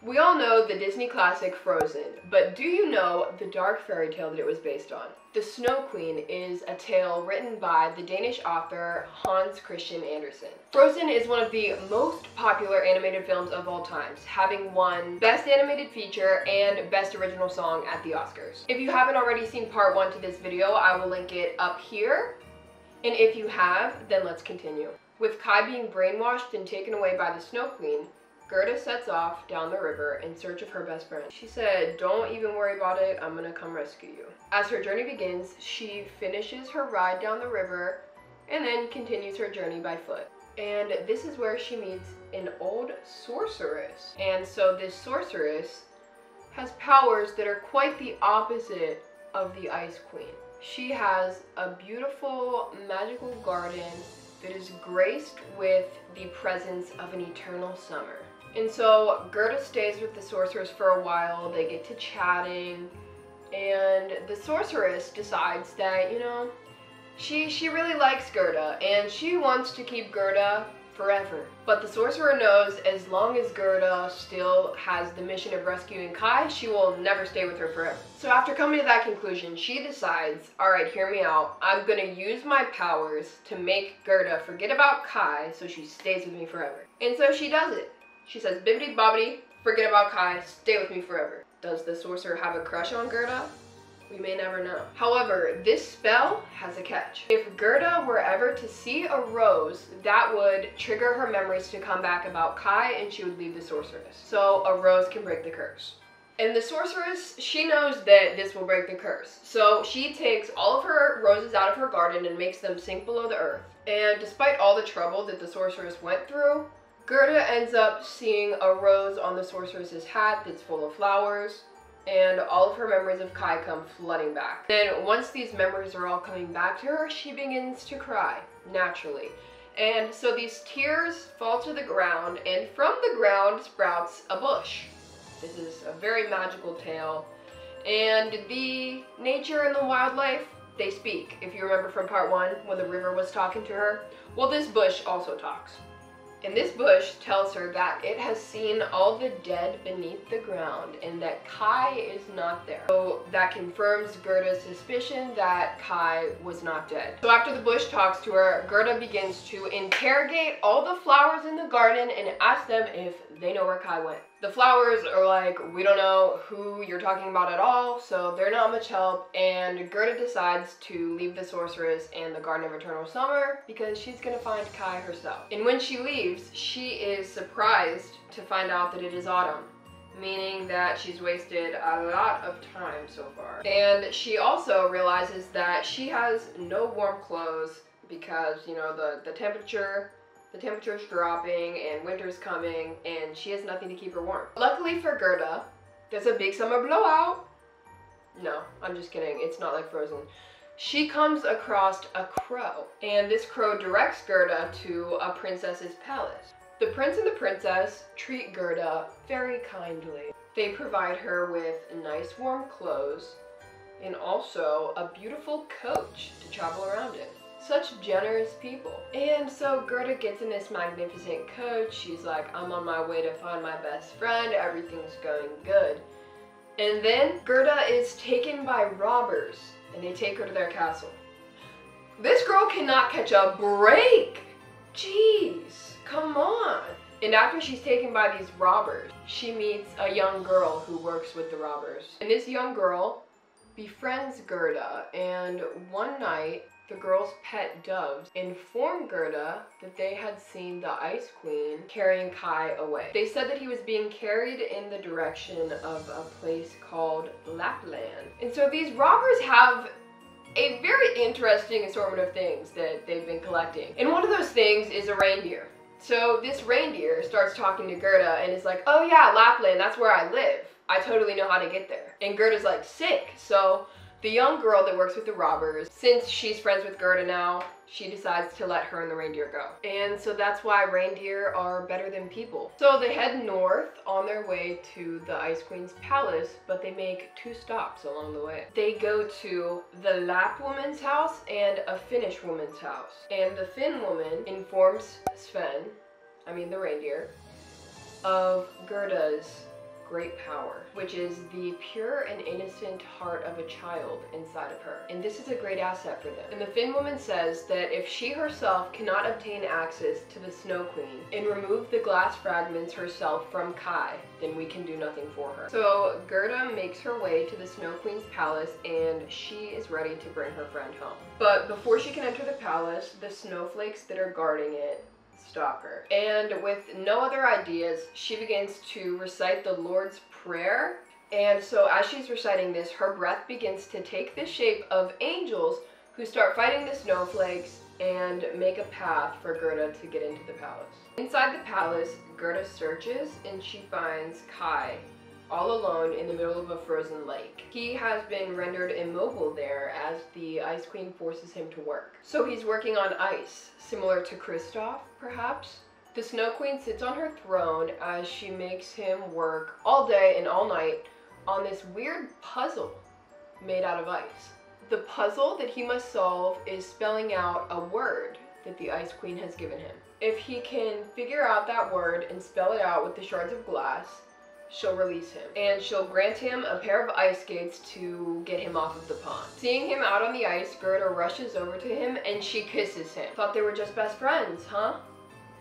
We all know the Disney classic Frozen, but do you know the dark fairy tale that it was based on? The Snow Queen is a tale written by the Danish author Hans Christian Andersen. Frozen is one of the most popular animated films of all times, having won Best Animated Feature and Best Original Song at the Oscars. If you haven't already seen part 1 to this video, I will link it up here. And if you have, then let's continue. With Kai being brainwashed and taken away by the Snow Queen, Gerda sets off down the river in search of her best friend. She said, "Don't even worry about it, I'm gonna come rescue you." As her journey begins, she finishes her ride down the river and then continues her journey by foot. And this is where she meets an old sorceress. And so this sorceress has powers that are quite the opposite of the Ice Queen. She has a beautiful magical garden that is graced with the presence of an eternal summer. And so Gerda stays with the sorceress for a while, they get to chatting, and the sorceress decides that, you know, she really likes Gerda, and she wants to keep Gerda forever. But the sorcerer knows as long as Gerda still has the mission of rescuing Kai, she will never stay with her forever. So after coming to that conclusion, she decides, alright, hear me out, I'm gonna use my powers to make Gerda forget about Kai so she stays with me forever. And so she does it. She says, bibbidi bobbidi, forget about Kai, stay with me forever. Does the sorcerer have a crush on Gerda? We may never know. However, this spell has a catch. If Gerda were ever to see a rose, that would trigger her memories to come back about Kai and she would leave the sorceress. So a rose can break the curse. And the sorceress, she knows that this will break the curse. So she takes all of her roses out of her garden and makes them sink below the earth. And despite all the trouble that the sorceress went through, Gerda ends up seeing a rose on the sorceress's hat that's full of flowers, and all of her memories of Kai come flooding back. Then once these memories are all coming back to her, she begins to cry, naturally. And so these tears fall to the ground, and from the ground sprouts a bush. This is a very magical tale, and the nature and the wildlife, they speak. If you remember from part 1, when the river was talking to her, well, this bush also talks. And this bush tells her that it has seen all the dead beneath the ground and that Kai is not there. So that confirms Gerda's suspicion that Kai was not dead. So after the bush talks to her, Gerda begins to interrogate all the flowers in the garden and ask them if they know where Kai went. The flowers are like, we don't know who you're talking about at all, so they're not much help, and Gerda decides to leave the sorceress and the Garden of Eternal Summer because she's gonna find Kai herself. And when she leaves, she is surprised to find out that it is autumn, meaning that she's wasted a lot of time so far. And she also realizes that she has no warm clothes because, you know, the temperature's dropping and winter's coming and she has nothing to keep her warm. Luckily for Gerda, there's a big summer blowout. No, I'm just kidding. It's not like Frozen. She comes across a crow, and this crow directs Gerda to a princess's palace. The prince and the princess treat Gerda very kindly. They provide her with nice warm clothes and also a beautiful coach to travel around in. Such generous people. And so Gerda gets in this magnificent coach. She's like, I'm on my way to find my best friend. Everything's going good. And then Gerda is taken by robbers and they take her to their castle. This girl cannot catch a break. Jeez, come on. And after she's taken by these robbers, she meets a young girl who works with the robbers. And this young girl befriends Gerda, and one night, the girl's pet doves informed Gerda that they had seen the Ice Queen carrying Kai away. They said that he was being carried in the direction of a place called Lapland. And so these robbers have a very interesting assortment of things that they've been collecting. And one of those things is a reindeer. So this reindeer starts talking to Gerda and is like, oh yeah, Lapland, that's where I live. I totally know how to get there. And Gerda's like, sick. So the young girl that works with the robbers, since she's friends with Gerda now, she decides to let her and the reindeer go. And so that's why reindeer are better than people. So they head north on their way to the Ice Queen's palace, but they make 2 stops along the way. They go to the Lapp woman's house and a Finnish woman's house. And the Finn woman informs Sven, I mean the reindeer, of Gerda's great power, which is the pure and innocent heart of a child inside of her. And this is a great asset for them. And the Finn woman says that if she herself cannot obtain access to the Snow Queen and remove the glass fragments herself from Kai, then we can do nothing for her. So Gerda makes her way to the Snow Queen's palace, and she is ready to bring her friend home. But before she can enter the palace, the snowflakes that are guarding it stop her. And with no other ideas, she begins to recite the Lord's Prayer. And so as she's reciting this, her breath begins to take the shape of angels who start fighting the snowflakes and make a path for Gerda to get into the palace. Inside the palace, Gerda searches and she finds Kai all alone in the middle of a frozen lake. He has been rendered immobile there as the Ice Queen forces him to work. So he's working on ice, similar to Kristoff, perhaps? The Snow Queen sits on her throne as she makes him work all day and all night on this weird puzzle made out of ice. The puzzle that he must solve is spelling out a word that the Ice Queen has given him. If he can figure out that word and spell it out with the shards of glass, she'll release him, and she'll grant him a pair of ice skates to get him off of the pond. Seeing him out on the ice, Gerda rushes over to him and she kisses him. Thought they were just best friends, huh?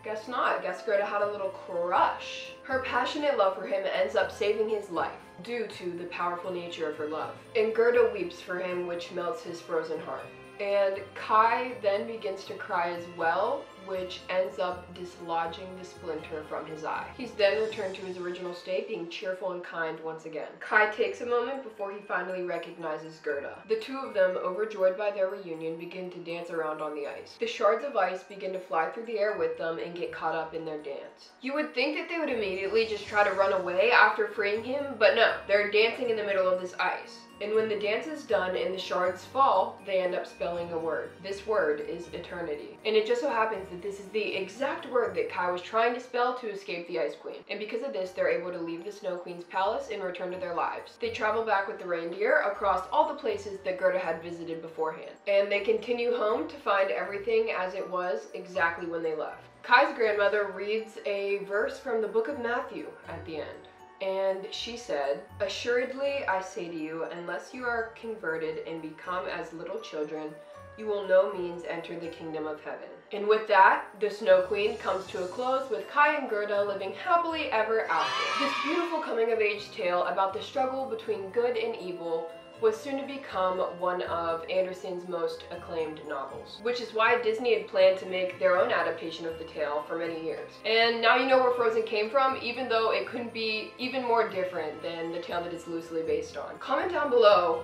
Guess not. Guess Gerda had a little crush. Her passionate love for him ends up saving his life due to the powerful nature of her love. And Gerda weeps for him, which melts his frozen heart. And Kai then begins to cry as well, which ends up dislodging the splinter from his eye. He's then returned to his original state, being cheerful and kind once again. Kai takes a moment before he finally recognizes Gerda. The two of them, overjoyed by their reunion, begin to dance around on the ice. The shards of ice begin to fly through the air with them and get caught up in their dance. You would think that they would immediately just try to run away after freeing him, but no, they're dancing in the middle of this ice. And when the dance is done and the shards fall, they end up spelling a word. This word is eternity. And it just so happens that this is the exact word that Kai was trying to spell to escape the Ice Queen. And because of this, they're able to leave the Snow Queen's palace and return to their lives. They travel back with the reindeer across all the places that Gerda had visited beforehand. And they continue home to find everything as it was exactly when they left. Kai's grandmother reads a verse from the book of Matthew at the end. And she said, "Assuredly I say to you, unless you are converted and become as little children, you will no means enter the kingdom of heaven." And with that, the Snow Queen comes to a close with Kai and Gerda living happily ever after. This beautiful coming-of-age tale about the struggle between good and evil was soon to become one of Andersen's most acclaimed novels, which is why Disney had planned to make their own adaptation of the tale for many years. And now you know where Frozen came from, even though it couldn't be even more different than the tale that it's loosely based on. Comment down below,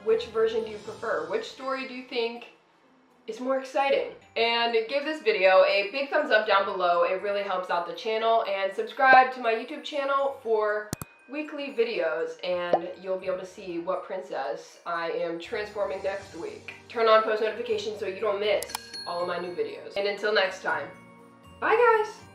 which version do you prefer? Which story do you think is more exciting? And give this video a big thumbs up down below. It really helps out the channel. And subscribe to my YouTube channel for weekly videos, and you'll be able to see what princess I am transforming next week. Turn on post notifications so you don't miss all of my new videos. And until next time, bye guys!